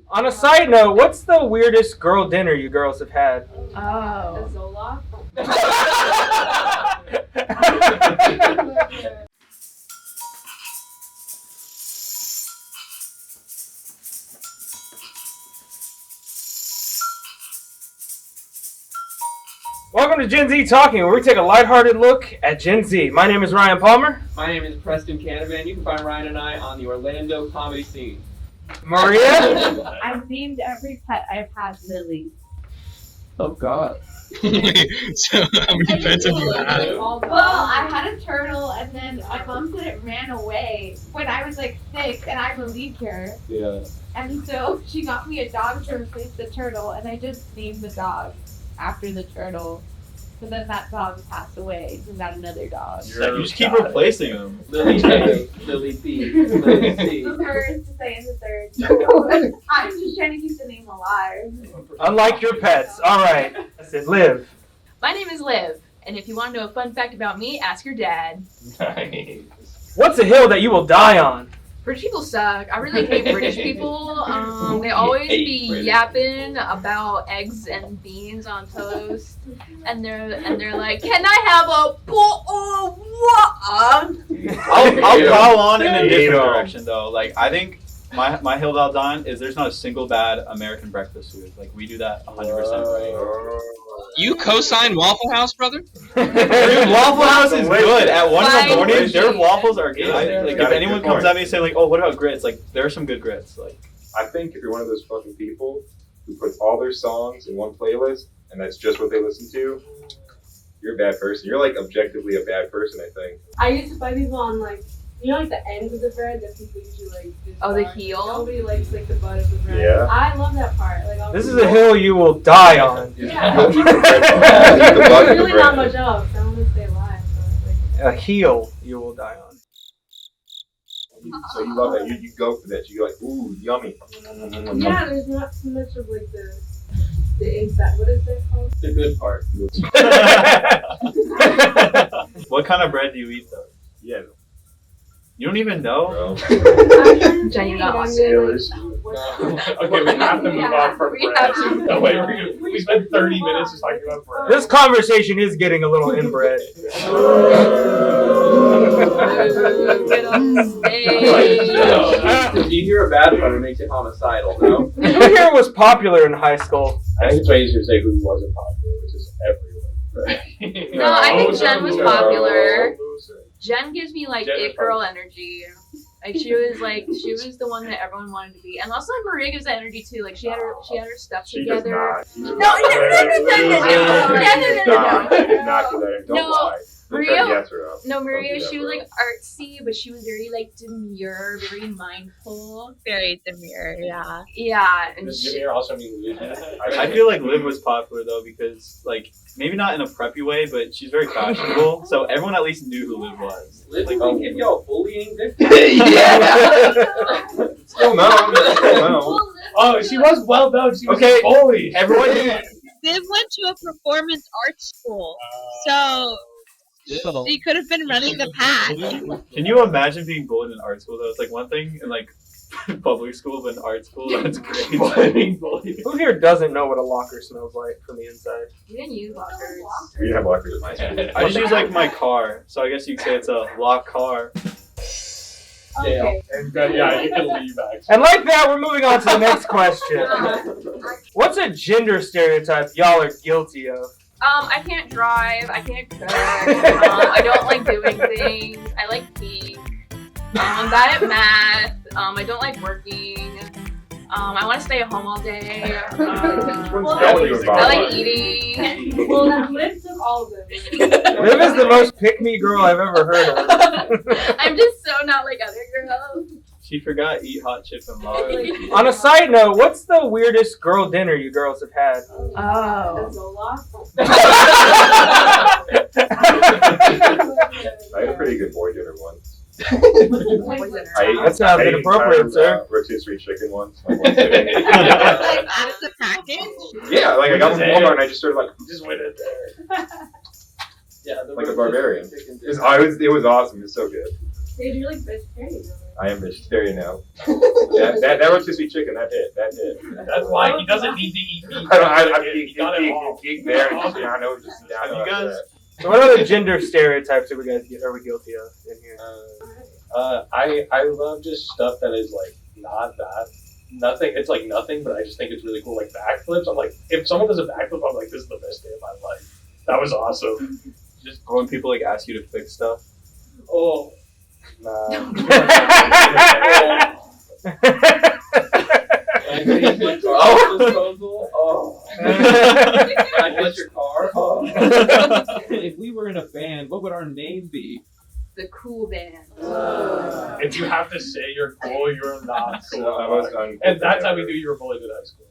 On a side note, what's the weirdest girl dinner you girls have had? Oh. Zola? Welcome to Gen Z Talking, where we take a lighthearted look at Gen Z. My name is Ryan Palmer. My name is Preston Canavan. You can find Ryan and I on the Orlando comedy scene. Maria? I've named every pet I've had Lily. Oh God. So how many pets have you had? Well, I had a turtle, and then my mom said it ran away when I was like 6, and I believed her. Yeah. And so she got me a dog to replace the turtle, and I just named the dog after the turtle. But then that dog passed away, so got another dog. You just keep replacing them. Lily A, Lily B, Lily C. The third to say in the third. I'm just trying to keep the name alive. Unlike your pets. All right. That's it. Liv. My name is Liv, and if you want to know a fun fact about me, ask your dad. Nice. What's a hill that you will die on? British people suck. I really hate British people. They always be yapping about eggs and beans on toast, and they're like, "Can I have a bowl of water?" I'll plow on in a different direction though. Like I think my hill I'll die on is there's not a single bad American breakfast food. Like we do that 100% right. You co-signed Waffle House, brother? Dude, Waffle House is good. At 1 in the Fine. morning, their waffles are good. Like if Got it, anyone good comes point. at me saying like, "Oh, what about grits?" Like there are some good grits. Like I think if you're one of those fucking people who puts all their songs in one playlist and that's just what they listen to, you're a bad person. You're like objectively a bad person, I think. I used to buy people on like, you know, like the ends of the bread that people usually like. Oh, the discard. heel? Nobody likes like the butt of the bread. Yeah. I love that part. Like, I'll This is a hill you will die on. Yeah. You'll eat the bread. You'll eat the There's butt of the really not bread. much else. I want to stay alive. So A heel you will die on. So you love that. You go for that. You go like, ooh, yummy. like, yeah, there's not too much of like the inside. What is that called? The good part. what kind of bread do you eat though? Yeah. You don't even know? Bro. Jenny, you got I lost. mean, Steelers. Okay, we have to move on from We bread. have to. No way, we spent 30 minutes just talking about bread. This conversation is getting a little inbred. Get on stage. If you hear a bad one, it makes it homicidal, no? Who here was popular in high school? I think it's way easier to say who wasn't popular, which is everyone. No, I think Jen was No. popular. Jen gives me like Jen was it girl energy. Like she was the one that everyone wanted to be, and also like Maria gives that energy too. Like she had her stuff She does together. not. No. She did not do that. Don't No. lie. Don't Maria- try to gas her up. No, Don't Maria, do that, she was bro. like artsy, but she was very like demure, very mindful. Very demure, yeah. Yeah, and Does she, Jimmy also mean Liv? I feel like Liv was popular though because like maybe not in a preppy way, but she's very fashionable. So everyone at least knew who Liv was. Liv, Like, we give y'all bullying this Still no. Still no. Oh, she was well known. She was Okay. a bully. Everyone Viv went to a performance arts school, so she could have been running the pack. Can you imagine being bullied in art school though? It's like one thing in like public school, but in art school that's great. Who here doesn't know what a locker smells like from the inside? we didn't use lockers. We didn't have lockers at my school. I just use like my car, so I guess you could say it's a locked car. Okay. And yeah, you can leave actually. And like that, we're moving on to the next question. What's a gender stereotype y'all are guilty of? I can't drive. I can't cook. I don't like doing things. I like pink. I'm bad at math. I don't like working. I want to stay at home all day. I like eating. Well, that list of all of them. Liv is the most pick-me girl I've ever heard of. I'm just so not like other girls. She forgot eat hot chip and lard. On a side note, what's the weirdest girl dinner you girls have had? Oh. Zola? I had a pretty good boy dinner once. That sounds inappropriate, sir. Rotisserie chicken once. Like, one sitting. Like out of the package? Yeah, like I got from Walmart and I just started like Just went in there. Yeah, like a barbarian. It was awesome. It was so good. Dude, you're like vegetarian. I am vegetarian now. that rotisserie chicken, that hit. That's why he doesn't need to eat meat. I'm He got it all. geek there. And just, I know, just down You guys, So what other gender stereotypes are we guilty of in here? I love just stuff that is like not that nothing. It's like nothing, but I just think it's really cool. Like backflips. I'm like, if someone does a backflip, I'm like, this is the best day of my life. That was awesome. just when people like ask you to fix stuff. Oh. Nah. Oh. I hit your car. Oh. If we were in a band, what would our name be? The cool band. If you have to say you're cool, you're not cool. So I was done. And that's how we knew you were bullied in high school.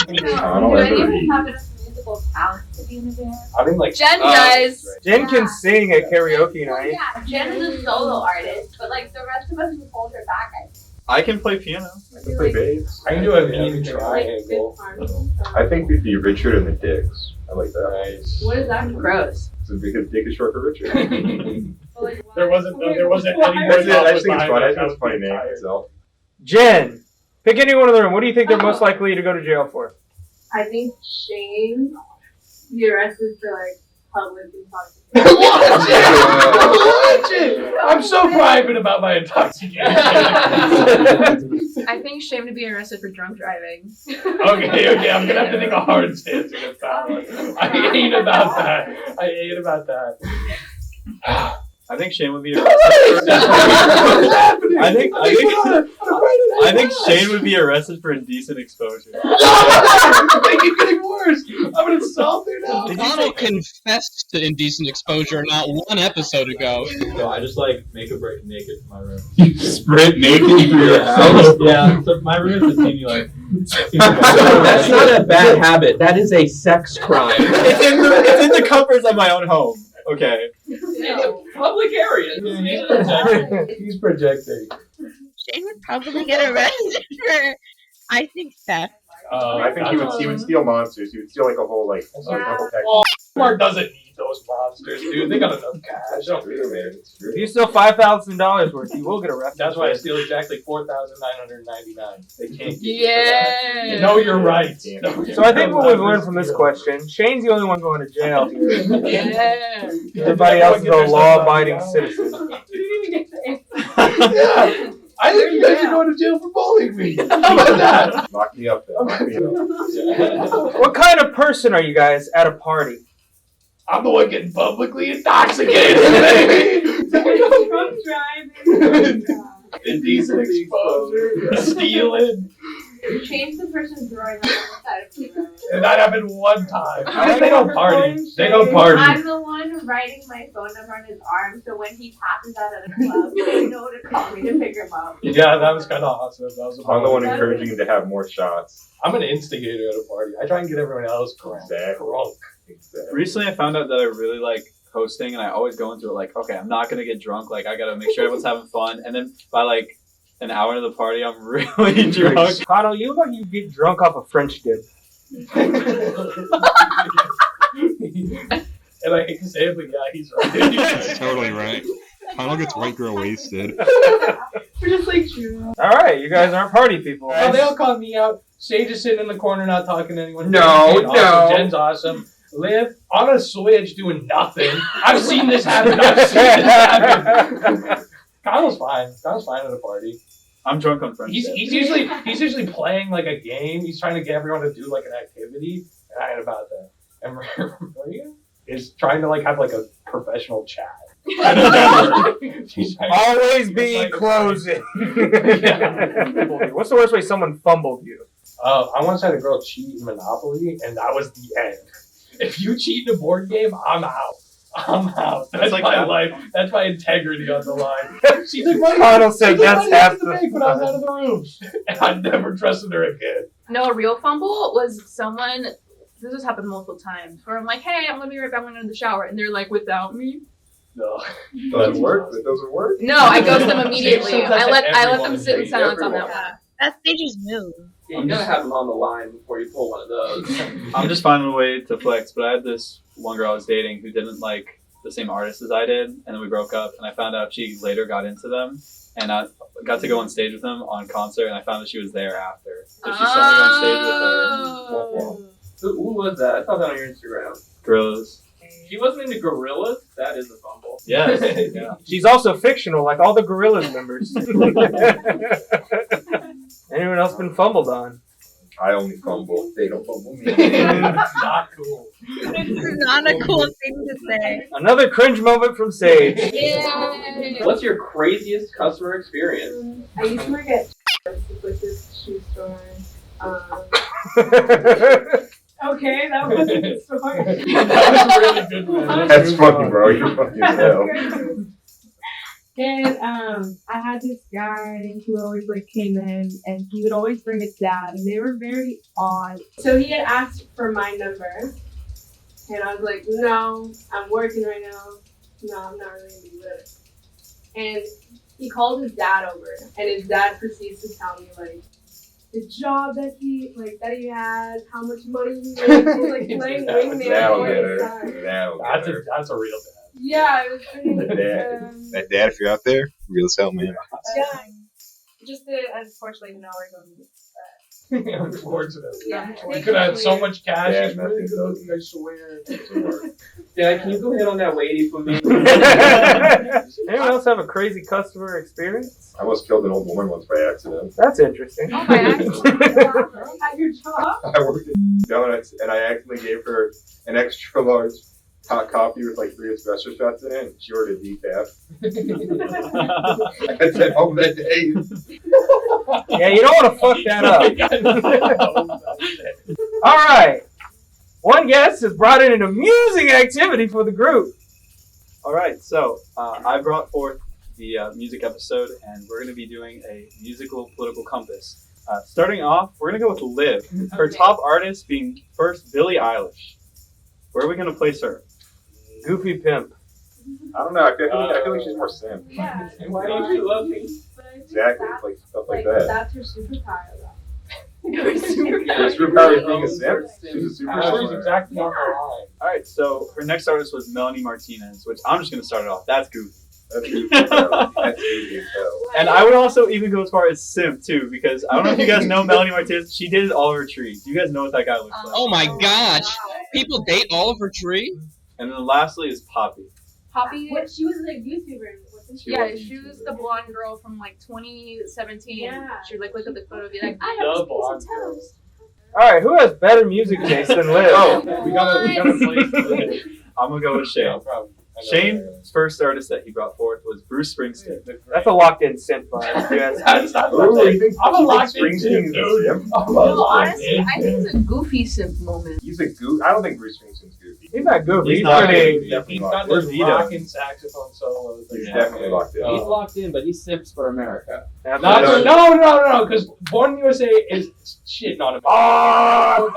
I Do don't any of ever you have enough musical talent to be in a band? I mean, like, Jen does. Jen can sing at karaoke night. Yeah, Jen is a solo artist, but like the rest of us would hold her back. I can play piano. I can play bass. I can do a mean triangle. I think we'd be Richard and the Dicks. I like that. Nice. What is that? Gross. So because Dick is short for Richard. There wasn't any That's it. I just think it's funny. I think it's a funny name itself. Jen, pick anyone in the room. What do you think they're most likely to go to jail for? I think Shane be arrested for like public intoxication. I'm so private about my intoxication. I think shame to be arrested for drunk driving. Okay, I'm gonna have to take a hard stance against that one. I ain't about that. I think Shane would be arrested. I think Shane would be arrested for indecent exposure. They keep getting worse. I'm an assaulter now. Donald confessed to indecent exposure not one episode ago. So I just like make a break naked from my room. You sprint naked through your house. Yeah, so my room is a teeny like. That's not a bad habit. That is a sex crime. It's in the comforts of my own home. Okay. Public area. He's projecting. Shane would probably get arrested for, I think, theft. I think he would steal monsters. He would steal like a whole like. Oh, Walmart doesn't need those monsters, dude. They got enough cash. It's true, man. It's true. If you steal $5,000 worth, you will get arrested. That's why I steal exactly 4,999. They can't get Yeah. No, you're right. So I think what we've learned from this question, Shane's the only one going to jail here. Yeah. Everybody else is a law-abiding citizen. Yeah. I think you guys are going to jail for bullying me. How about that? Lock me up, then. Lock me up. What kind of person are you guys at a party? I'm the one getting publicly intoxicated, baby. Drunk driving. Indecent exposure. Stealing. Change the person drawing on the side of the road. And that happened one time. They don't party. They don't party. I'm the one writing my phone number on his arm, so when he passes out at a club, they know to call me to pick him up. Yeah, that was kind of awesome. That was I'm the one encouraging him to have more shots. I'm an instigator at a party. I try and get everyone else drunk. Exactly. Recently, I found out that I really like hosting, and I always go into it like, okay, I'm not gonna get drunk. Like, I gotta make sure everyone's having fun. And then by like an hour into the party, I'm really drunk. Cotto, you look like you get drunk off a French dip. And I hate to say it, but yeah, he's right. That's totally right. Connell gets white girl wasted. We're just like true. All right, you guys aren't party people. Oh, they all call me out. Sage is sitting in the corner not talking to anyone. No, Jen's awesome. no. Jen's awesome. Liv on a Switch doing nothing. I've seen this happen. Kyle's fine. Kyle's fine at a party. I'm drunk on French dip. He's usually playing like a game. He's trying to get everyone to do like an activity. And I ain't about that. And Maria is trying to like have like a professional chat. Always be closing. What's the worst way someone fumbled you? I once had a girl cheat in Monopoly, and that was the end. If you cheat in a board game, I'm out. That's like my life. That's my integrity on the line. She's like, Connell said that's half the bank when I was out of the room. And I never trusted her again. No, a real fumble was someone, this has happened multiple times, where I'm like, hey, I'm going to be right back when I'm in the shower. And they're like, without me? No. Doesn't work? It doesn't work? No, I ghost them immediately. I let them Everyone. sit in silence on that one. That's Sage's move. Yeah, you gotta have them on the line before you pull one of those. I'm just finding a way to flex, but I had this one girl I was dating who didn't like the same artist as I did, and then we broke up. And I found out she later got into them, and I got to go on stage with them on concert. And I found that she was there after, so she saw me on stage with her. Who was that? I saw that on your Instagram. Gorillas. She wasn't into gorillas? That is a fumble. Yes. Yeah. She's also fictional, like all the Gorillaz members. Anyone else been fumbled on? I only fumble. They don't fumble me. Not cool. This is not a cool thing to say. Another cringe moment from Sage. Yay. What's your craziest customer experience? I used to work at which is shoe store. Okay, that wasn't the story. That was really good, man. That's funny, bro. You're fucking hell. And I had this guy who always like came in, and he would always bring his dad, and they were very odd. So he had asked for my number, and I was like, no, I'm working right now. No, I'm not really gonna be with it. And he called his dad over, and his dad proceeds to tell me like the job that he had, how much money he made, like playing wingman That'll all get the her. time. That'll get her. That's a real dad. Yeah, it was pretty. That dad, if you're out there, real as hell, man. Yeah. Just unfortunately, now we're going to Unfortunately. Yeah. We could have had so much cash. Yeah, It's really nothing good. I swear. Dad, can you go hit on that lady for me? Anyone else have a crazy customer experience? I almost killed an old woman once by accident. That's interesting. Oh, by accident. At your job? I worked at Donuts and I accidentally gave her an extra large hot coffee with like 3 espresso shots in it, and she ordered decaf. I said home that day. Yeah, you don't want to fuck that up. All right. One guest has brought in an amusing activity for the group. All right, so I brought forth the music episode, and we're going to be doing a musical political compass. Starting off, we're going to go with Liv. Her top artist being first Billie Eilish. Where are we going to place her? Goofy Pimp. I don't know. I feel like she's more simp. Yeah. And why don't you love me? But I think Exactly, that's, like stuff like that. That's her superpower, though. Her superpower is being a simp. She's a She's superpower. exactly on the line. All right, so her next artist was Melanie Martinez, which I'm just going to start it off. That's goofy. That's goofy as hell. That's goofy as hell. And I would also even go as far as simp, too, because I don't know if you guys know Melanie Martinez. She did Oliver Tree. Do you guys know what that guy looks like? Oh my gosh. People date Oliver Tree? And then lastly is Poppy. Poppy. What, she was a YouTuber, wasn't she? Yeah, she was the blonde girl from like 2017. Yeah. She would like look at the photo and be like, I The have a piece blonde of girl. toast. All right, who has better music taste than Liv? Oh, We gotta play. I'm going to go with Shane. Shane's first artist that he brought forth was Bruce Springsteen. That's a locked-in synth vibe. Yes. Ooh, you think I'm a locked in Springsteen too, is a dude. simp? No, honestly, I think it's a goofy simp moment. He's a goof. I don't think Bruce Springsteen's goofy. He's not goofy. He's He's not pretty. goofy. Definitely He's locked got in. Where's those Vito? rockin' saxophone solos. He's Yeah. definitely locked in. He's locked in, but he simps for America. Absolutely. No, because Born USA is shitting on him. Oh!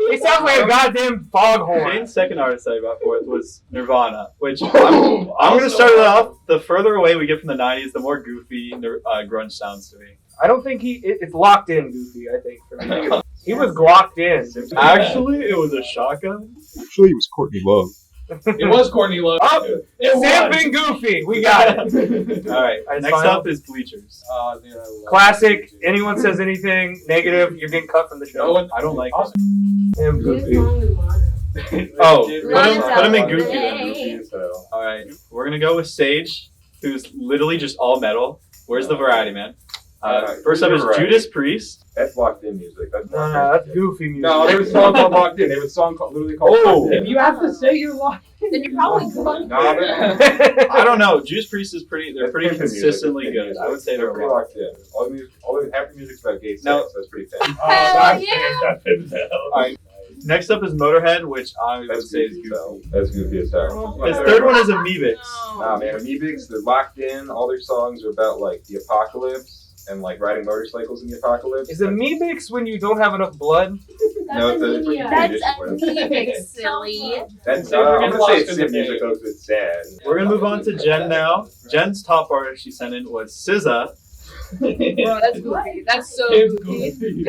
He sounds like a goddamn foghorn. Shane's second artist that I brought forth was Nirvana, which I'm going to start it off. The further away we get from the 90s, the more goofy grunge sounds to me. I don't think it's locked in goofy, I think, for me. He was glocked in. Actually, it was a shotgun. Actually, it was Courtney Love. It was Courtney Love. Up! It was. Simping goofy. We got it. All right, Alright, next final. up is Bleachers. Dude, I love Classic. Anyone says anything negative, you're getting cut from the No show. one. I don't like Awesome. Him His goofy. song is Mono. Oh, Run put him in it goofy. down. Goofy as hell. All right, we're going to go with Sage, who's literally just all metal. Where's the variety, man? First up is Variety. Judas Priest. That's locked in music. That's No, that's goofy music. No, they have a song called Locked In. They have a song called, literally called Oh. Locked In. If you have to say you're locked, Then you're probably good. No, they're I don't know. Judas Priest is pretty. They're that's pretty pimpin' music. consistently That's good. pimpin' I would music. say they're pretty locked. locked in. All the half the music's about gay sex. No. That's pretty thin. Hell yeah. Alright. Next up is Motorhead, which I would That's say is goofy as hell. goofy. That's goofy as hell. His third one is Amoebics. Nah, man, Amoebics, they're locked in. All their songs are about like the apocalypse and like riding motorcycles in the apocalypse. Is Amoebics when you don't have enough blood? No, it's a freaking That's condition where anemic, silly. That's We're I'm getting gonna say lost it's in simp the music name. because it's sad. We're gonna move on to Jen now. Jen's top artist she sent in was SZA. Bro, that's goofy. That's so goofy.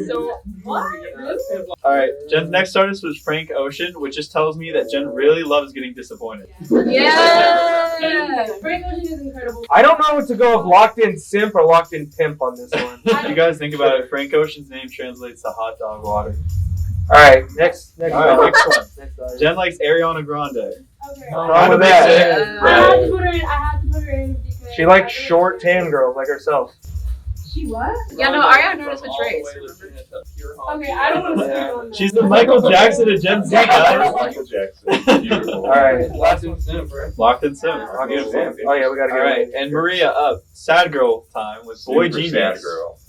So what? All right, Jen's next artist was Frank Ocean, which just tells me that Jen really loves getting disappointed. Yeah. Frank Ocean is incredible. I don't know what to go with locked in simp or locked in pimp on this one. You guys think about it. Frank Ocean's name translates to hot dog water. All right, next All right, one. next one. Next artist. Jen likes Ariana Grande. Okay. Wrong with that. I had to put her in because She likes short tan girls like herself. She what? Yeah, no, Ariana noticed the traits. Okay, I don't want to speak on that. She's the Michael Jackson of Gen Z, guys. Michael Jackson. Beautiful. All right. Locked in simp, right? Locked in sim. Oh yeah, we gotta All get right, and Maria up. Sad girl time with Boy Super Genius. sad girl.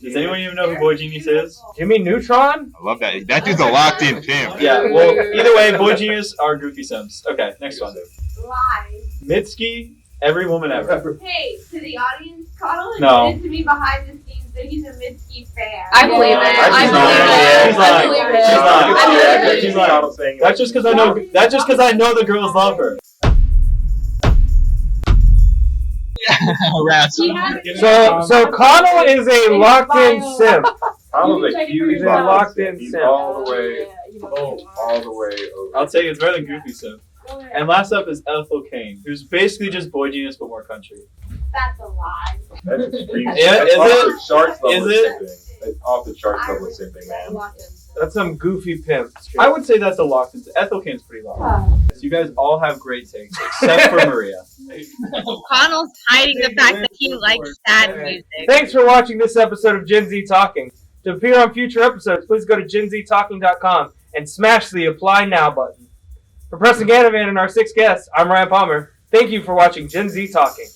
Does anyone even know who Boy Genius is? Jimmy Neutron? I love that. That dude's a locked in pimp. Yeah, well, either way, Boy Genius are goofy sims. Okay, next one. Lies. Mitski, every woman ever. Hey, to the audience, Connell No. admitted to me behind the scenes that he's a Mitski fan. I believe it. I believe it. She's lying. I believe it. She's lying. That's just because I know. That's just because I know the girls love her. Rats. So Connell is a locked in simp. Connell's a huge He's a locked in He's simp. all the way, all the way over. I'll say it's better than goofy sim. And last up is Ethel Kane, who's basically just Boy Genius but more country. That's a lie. That's extreme. Yeah, That's is off it? the charts level Is of it? simping. That's off the charts level of simping, man. That's some goofy pimp. I would say that's a locked in. Ethel Kane's pretty locked. So you guys all have great takes except for Maria. Connell's hiding the fact that he likes sad music. Thanks for watching this episode of Gen Z Talking. To appear on future episodes, please go to genztalking.com and smash the Apply Now button. For Preston Ganavan and our 6 guests, I'm Ryan Palmer. Thank you for watching Gen Z Talking.